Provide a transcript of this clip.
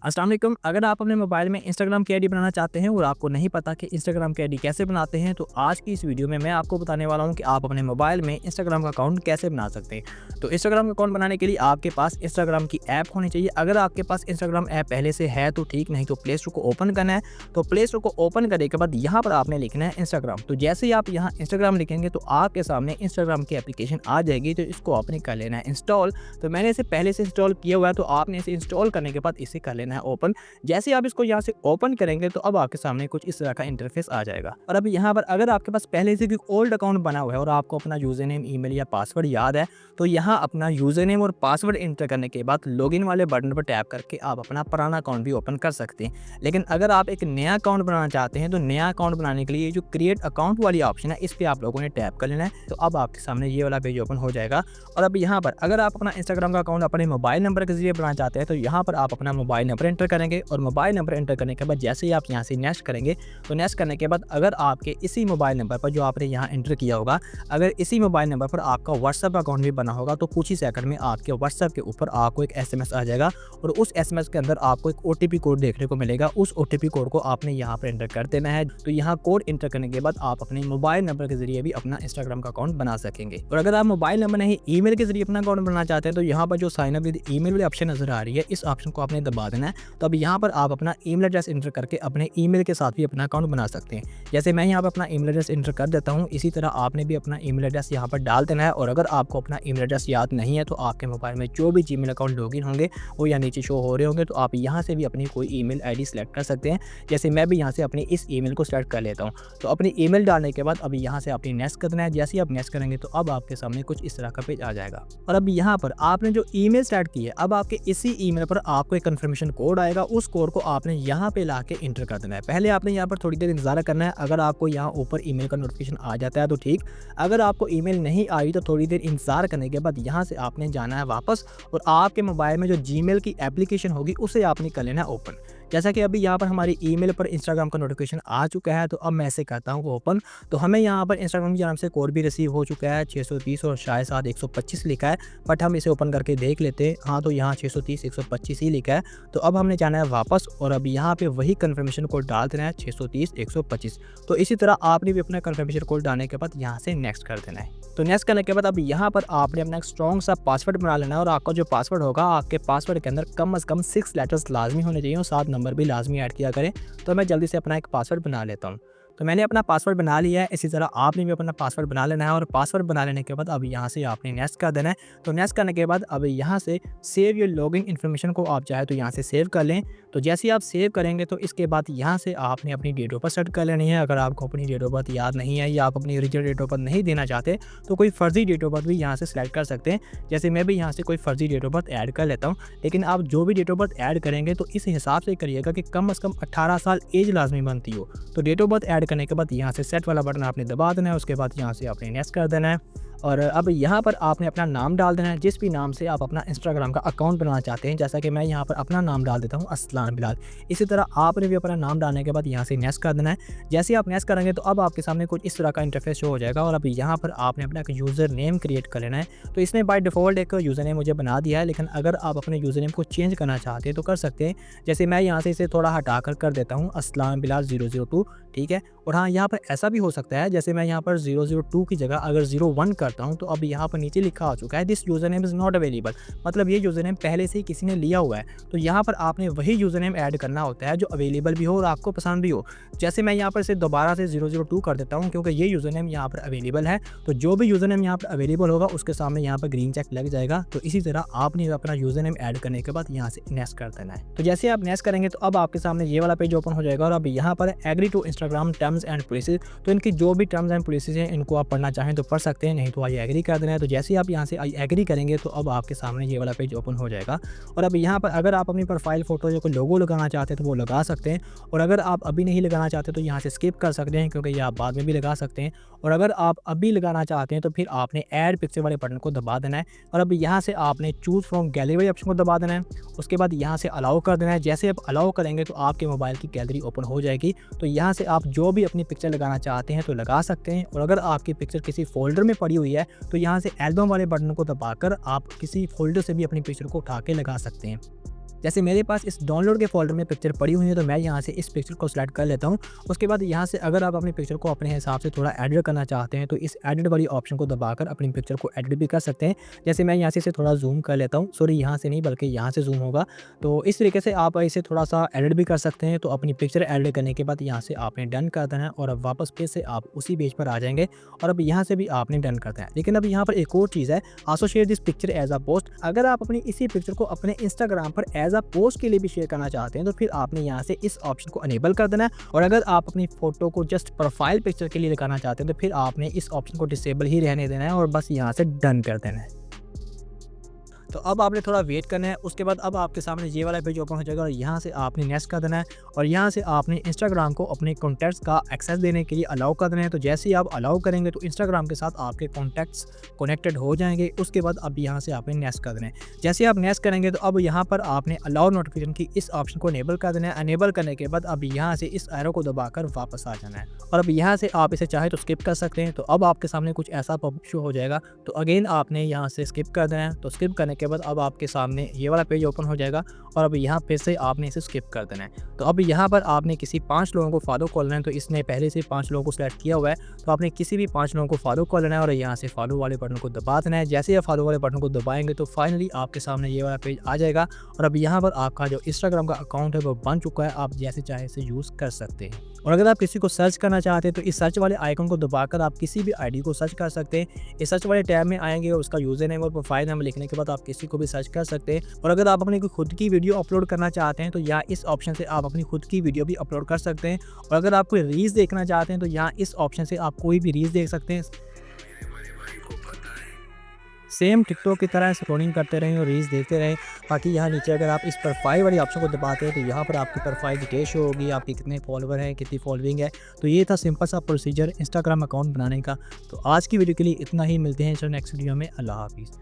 अस्सलाम वालेकुम। अगर आप अपने मोबाइल में इंस्टाग्राम की आईडी बनाना चाहते हैं और आपको नहीं पता कि इंस्टाग्राम की आईडी कैसे बनाते हैं, तो आज की इस वीडियो में मैं आपको बताने वाला हूं कि आप अपने मोबाइल में इंस्टाग्राम का अकाउंट कैसे बना सकते हैं। तो इंस्टाग्राम का अकाउंट बनाने के लिए आपके पास इंस्टाग्राम की ऐप होनी चाहिए। अगर आपके पास इंस्टाग्राम ऐप पहले से है तो ठीक, नहीं तो प्ले स्टोर को ओपन करना है। तो प्ले स्टोर को ओपन करने के बाद यहाँ पर आपने लिखना है इंस्टाग्राम। तो जैसे ही आप यहाँ इंस्टाग्राम लिखेंगे तो आपके सामने इंस्टाग्राम की एप्लीकेशन आ जाएगी। तो इसको आपने कर लेना है इंस्टॉल। तो मैंने इसे पहले से इंस्टॉल किया हुआ है, तो आपने इसे इंस्टॉल करने के बाद इसे कर लेना है ओपन। जैसे ही आप इसको यहाँ से ओपन करेंगे तो अब आपके सामने कुछ इस तरह का इंटरफेस आ जाएगा। और अब यहाँ पर अगर आपके पास पहले से कोई ओल्ड अकाउंट बना हुआ है और आपको अपना यूजर नेम, ईमेल या पासवर्ड याद है, तो यहाँ अपना यूजर नेम और पासवर्ड एंटर करने के बाद लॉगिन वाले बटन पर टैप करके आप अपना पुराना अकाउंट भी ओपन कर सकते हैं। लेकिन अगर आप एक नया अकाउंट बनाना चाहते हैं तो नया अकाउंट बनाने के लिए जो क्रिएट अकाउंट वाली ऑप्शन है, इस पर आप लोगों ने टैप कर लेना है। तो अब आपके सामने ये वाला पेज ओपन हो जाएगा। और अब यहाँ पर अगर आप अपना इंस्टाग्राम का अकाउंट अपने मोबाइल नंबर के जरिए बनाना चाहते हैं, तो यहाँ पर आप अपना मोबाइल नंबर एंटर करेंगे। और मोबाइल नंबर एंटर करने के बाद जैसे ही आप यहाँ से नेक्स्ट करेंगे, तो नेक्स्ट करने के बाद अगर आपके इसी मोबाइल नंबर पर जो आपने यहाँ एंटर किया होगा, अगर इसी मोबाइल नंबर पर आपका व्हाट्सएप अकाउंट भी बना होगा, तो कुछ ही सेकंड में आपके व्हाट्सएप के ऊपर आपको एक एसएमएस आ जाएगा। और उस एसएमएस के अंदर आपको एक ओटीपी कोड देखने को मिलेगा। उस ओटीपी कोड को आपने यहाँ पर एंटर कर देना है। तो यहाँ कोड एंटर करने के बाद आप अपने मोबाइल नंबर के जरिए भी अपना इंस्टाग्राम का अकाउंट बना सकेंगे। और अगर आप मोबाइल नंबर नहीं, ईमेल के जरिए अपना अकाउंट बनाना चाहते हैं, तो यहाँ पर जो साइन अप विद ईमेल वाली ऑप्शन नजर आ रही है, इस ऑप्शन को आपने दबा देना है। तो अब यहाँ पर आप अपना ईमेल एड्रेस एंटर करके अपने ईमेल के साथ भी अपना अकाउंट बना सकते हैं। जैसे मैं यहाँ पर अपना ईमेल एड्रेस एंटर कर देता हूँ, इसी तरह आपने भी अपना ईमेल एड्रेस यहाँ पर डाल देना है। और अगर आपको अपना ईमेल एड्रेस याद नहीं है, तो आपके मोबाइल में जो भी जीमेल अकाउंट लॉगिन होंगे वो यहाँ नीचे शो हो रहे होंगे। तो आप यहाँ से भी अपनी कोई ईमेल आईडी सेलेक्ट कर सकते हैं। जैसे मैं भी यहाँ से अपनी इस ईमेल को सेलेक्ट कर लेता हूँ। तो अपनी ईमेल डालने के बाद अब यहाँ से आपने नेक्स्ट करना है। जैसे ही आप नेक्स्ट करेंगे तो अब आपके सामने कुछ इस तरह का पेज आ जाएगा। और अब यहाँ पर आपने जो ईमेल स्टार्ट की है, अब आपके इसी ईमेल पर आपको एक कंफर्मेशन कोड आएगा। उस कोड को आपने यहाँ पे लाके इंटर कर देना है। पहले आपने यहाँ पर थोड़ी देर इंतजार करना है। अगर आपको यहाँ ऊपर ईमेल का नोटिफिकेशन आ जाता है तो ठीक, अगर आपको ईमेल नहीं आई तो थोड़ी देर इंतजार करने के बाद यहाँ से आपने जाना है वापस। और आपके मोबाइल में जो जीमेल की एप्लीकेशन होगी उसे आपने कर लेना है ओपन। जैसा कि अभी यहाँ पर हमारी ईमेल पर इंस्टाग्राम का नोटिफिकेशन आ चुका है, तो अब मैं ऐसे करता हूँ ओपन। तो हमें यहाँ पर इंस्टाग्राम की जानब से कोड भी रिसीव हो चुका है 630 और शायद साथ 125 लिखा है। बट हम इसे ओपन करके देख लेते हैं। हाँ, तो यहाँ 630 125 ही लिखा है। तो अब हमने जाना है वापस और अब यहाँ पे वही कन्फर्मेशन कोड डाल देना है 630 125। तो इसी तरह आपने भी अपना कन्फर्मेशन कोड डालने के बाद यहाँ से नेक्स्ट कर देना है। तो नेक्स्ट करने के बाद अब यहाँ पर आपने अपना एक स्ट्रॉन्ग सा पासवर्ड बना लेना है। और आपका जो पासवर्ड होगा, आपके पासवर्ड के अंदर कम से कम 6 लेटर्स लाजमी होने चाहिए और 7 नंबर भी लाजमी ऐड किया करें। तो मैं जल्दी से अपना एक पासवर्ड बना लेता हूँ। तो मैंने अपना पासवर्ड बना लिया है। इसी तरह आपने भी अपना पासवर्ड बना लेना है। और पासवर्ड बना लेने के बाद अब यहाँ से आपने नेक्स्ट कर देना है। तो नेक्स्ट करने के बाद अब यहाँ से सेव योर लॉगिन इन्फॉर्मेशन को आप चाहे तो यहाँ से सेव कर लें। तो जैसे ही आप सेव करेंगे तो इसके बाद यहाँ से आपने अपनी डेट ऑफ बर्थ सेट कर लेनी है। अगर आपको अपनी डेट ऑफ बर्थ याद नहीं है या आप अपनी ओरिजिनल डेट ऑफ बर्थ नहीं देना चाहते, तो कोई फर्जी डेट ऑफ बर्थ भी यहाँ से सिलेक्ट कर सकते हैं। जैसे मैं भी यहाँ से कोई फर्जी डेट ऑफ बर्थ ऐड कर लेता हूँ। लेकिन आप जो भी डेट ऑफ बर्थ ऐड करेंगे तो इस हिसाब से करिएगा कि कम से कम 18 साल एज लाजमी बनती हो। तो डेट ऑफ बर्थ ऐड करने के बाद यहाँ से सेट वाला बटन आपने दबा देना है। उसके बाद यहाँ से आपने नेक्स्ट कर देना है। और अब यहाँ पर आपने अपना नाम डाल देना है, जिस भी नाम से आप अपना इंस्टाग्राम का अकाउंट बनाना चाहते हैं। जैसा कि मैं यहाँ पर अपना नाम डाल देता हूँ अस्लान बिलाल। इसी तरह आपने भी अपना नाम डालने के बाद यहाँ से नेक्स्ट कर देना है। जैसे ही आप नेक्स्ट करेंगे तो अब आपके सामने कुछ इस तरह का इंटरफेस शो हो जाएगा। और अब यहाँ पर आपने अपना एक यूज़र नेम क्रिएट कर लेना है। तो इसने बाय डिफ़ॉल्ट एक यूज़र नेम मुझे बना दिया है, लेकिन अगर आप अपने यूज़र नेम को चेंज करना चाहते हैं तो कर सकते हैं। जैसे मैं यहाँ से इसे थोड़ा हटा कर देता हूँ अस्लान बिलाल 002, ठीक है। और हाँ, यहाँ पर ऐसा भी हो सकता है, जैसे मैं यहाँ पर 002 की जगह अगर 01 करता हूँ, तो अब यहाँ पर नीचे लिखा आ चुका है this user name is not available. मतलब ये यूज़र नेम पहले से ही किसी ने लिया हुआ है। तो यहाँ पर आपने वही यूज़र नेम ऐड करना होता है जो अवेलेबल भी हो और आपको पसंद भी हो। जैसे मैं यहाँ पर इसे दोबारा से 002 कर देता हूँ, क्योंकि ये यूज़र नेम यहाँ पर अवेलेबल है। तो जो भी यूज़र नेम यहाँ पर अवेलेबल होगा उसके सामने यहाँ पर ग्रीन चेक लग जाएगा। तो इसी तरह आपने अपना यूज़र नेम ऐड करने के बाद यहाँ से नेक्स्ट कर देना है। तो जैसे आप नेक्स्ट करेंगे तो अब आपके सामने ये वाला पेज ओपन हो जाएगा। और अब यहाँ पर agree to Instagram terms and policies, तो इनकी जो भी टर्म्स एंड पॉलिसीज हैं इनको आप पढ़ना चाहें तो पढ़ सकते हैं, नहीं तो आई एग्री कर देना है। तो जैसे आप यहाँ से आई एग्री करेंगे तो अब आपके सामने ये वाला पेज ओपन हो जाएगा। और अब यहाँ पर अगर आप अपनी प्रोफाइल फोटो या कोई लोगो लगाना चाहते हैं तो वो लगा सकते हैं। और अगर आप अभी नहीं लगाना चाहते तो यहाँ से स्किप कर सकते हैं, क्योंकि ये आप बाद में भी लगा सकते हैं। और अगर आप अभी लगाना चाहते हैं तो फिर आपने ऐड पिक्चर वाले बटन को दबा देना है। और अब यहाँ से आपने चूज़ फ्रॉम गैलरी वाले ऑप्शन को दबा देना है। उसके बाद यहाँ से अलाउ कर देना है। जैसे आप अलाउ करेंगे तो आपके मोबाइल की गैलरी ओपन हो जाएगी। तो यहाँ से आप जो भी अपनी पिक्चर लगाना चाहते हैं तो लगा सकते हैं। और अगर आपकी पिक्चर किसी फोल्डर में पड़ी हुई है तो यहाँ से एल्बम वाले बटन को दबाकर आप किसी फोल्डर से भी अपनी पिक्चर को उठा के लगा सकते हैं। जैसे मेरे पास इस डाउनलोड के फोल्डर में पिक्चर पड़ी हुई है, तो मैं यहाँ से इस पिक्चर को सिलेक्ट कर लेता हूँ। उसके बाद यहाँ से अगर आप अपनी पिक्चर को अपने हिसाब से थोड़ा एडिट करना चाहते हैं तो इस एडिट वाली ऑप्शन को दबाकर अपनी पिक्चर को एडिट भी कर सकते हैं। जैसे मैं यहाँ से इसे थोड़ा जूम कर लेता हूँ, सॉरी यहाँ से नहीं बल्कि यहाँ से जूम होगा। तो इस तरीके से आप इसे थोड़ा सा एडिट भी कर सकते हैं। तो अपनी पिक्चर एडिट करने के बाद यहाँ से आपने डन कर देना है और अब वापस फिर से आप उसी पेज पर आ जाएंगे और अब यहाँ से भी आपने डन कर देना है। लेकिन अब यहाँ पर एक और चीज़ है, also share this picture as a post. अगर आप अपनी इसी पिक्चर को अपने इंस्टाग्राम पर एज अ पोस्ट के लिए भी शेयर करना चाहते हैं तो फिर आपने यहाँ से इस ऑप्शन को अनेबल कर देना है। और अगर आप अपनी फोटो को जस्ट प्रोफाइल पिक्चर के लिए लगाना चाहते हैं तो फिर आपने इस ऑप्शन को डिसेबल ही रहने देना है और बस यहाँ से डन कर देना है। तो अब आपने थोड़ा वेट करना है। उसके बाद अब आपके सामने ये वाला पेज ओपन हो जाएगा और यहाँ से आपने नेक्स्ट कर देना है और यहाँ से आपने इंस्टाग्राम को अपने कॉन्टैक्ट्स का एक्सेस देने के लिए अलाउ कर देना है। तो जैसे ही आप अलाउ करेंगे तो इंस्टाग्राम के साथ आपके कॉन्टैक्ट्स कनेक्टेड हो जाएंगे। उसके बाद अब यहाँ से आपने नेक्स्ट कर देना है। जैसे आप नेक्स्ट करेंगे तो अब यहाँ पर आपने अलाउ नोटिफिकेशन की इस ऑप्शन को अनेबल कर देना है। अनेबल करने के बाद अब यहाँ से इस एरो को दबाकर वापस आ जाना है और अब यहाँ से आप इसे चाहे तो स्किप कर सकते हैं। तो अब आपके सामने कुछ ऐसा पॉपअप शो हो जाएगा। तो अगेन आपने यहाँ से स्किप कर देना है। तो स्किप करने के बाद अब आपके सामने ये वाला पेज ओपन हो जाएगा और अब यहाँ फिर से आपने इसे स्किप कर देना है। तो अब यहाँ पर आपने किसी 5 लोगों को फॉलो कर लेना है। तो इसने पहले से 5 लोगों को सिलेक्ट किया हुआ है, तो आपने किसी भी 5 लोगों को फॉलो कर लेना है और यहाँ से फॉलो वाले बटन को दबा देना है। जैसे आप फॉलो वाले बटन को दबाएंगे तो फाइनली आपके सामने ये वाला पेज आ जाएगा और अब यहाँ पर आपका जो इंस्टाग्राम का अकाउंट है वो बन चुका है। आप जैसे चाहे इसे यूज़ कर सकते हैं। और अगर आप किसी को सर्च करना चाहते हैं तो इस सर्च वाले आइकन को दबाकर आप किसी भी आईडी को सर्च कर सकते हैं। इस सर्च वाले टैब में आएंगे और उसका यूज़र नेम और प्रोफाइल नेम लिखने के बाद आप किसी को भी सर्च कर सकते हैं। और अगर आप अपनी कोई खुद की वीडियो अपलोड करना चाहते हैं तो यहाँ इस ऑप्शन से आप अपनी खुद की वीडियो भी अपलोड कर सकते हैं। और अगर आप कोई रील्स देखना चाहते हैं तो यहाँ इस ऑप्शन से आप कोई भी रील्स देख सकते हैं। सेम टिकटॉक की तरह स्क्रॉलिंग करते रहें और रील्स देखते रहें। बाकी यहाँ नीचे अगर आप इस प्रोफाइल वाली ऑप्शन को दबाते हैं तो यहाँ पर आपकी प्रोफाइल डिटेल शो होगी, आपके कितने फॉलोवर हैं, कितनी फॉलोइंग है। तो ये था सिंपल सा प्रोसीजर इंस्टाग्राम अकाउंट बनाने का। तो आज की वीडियो के लिए इतना ही। मिलते हैं नेक्स्ट वीडियो में। अल्लाह हाफिज़।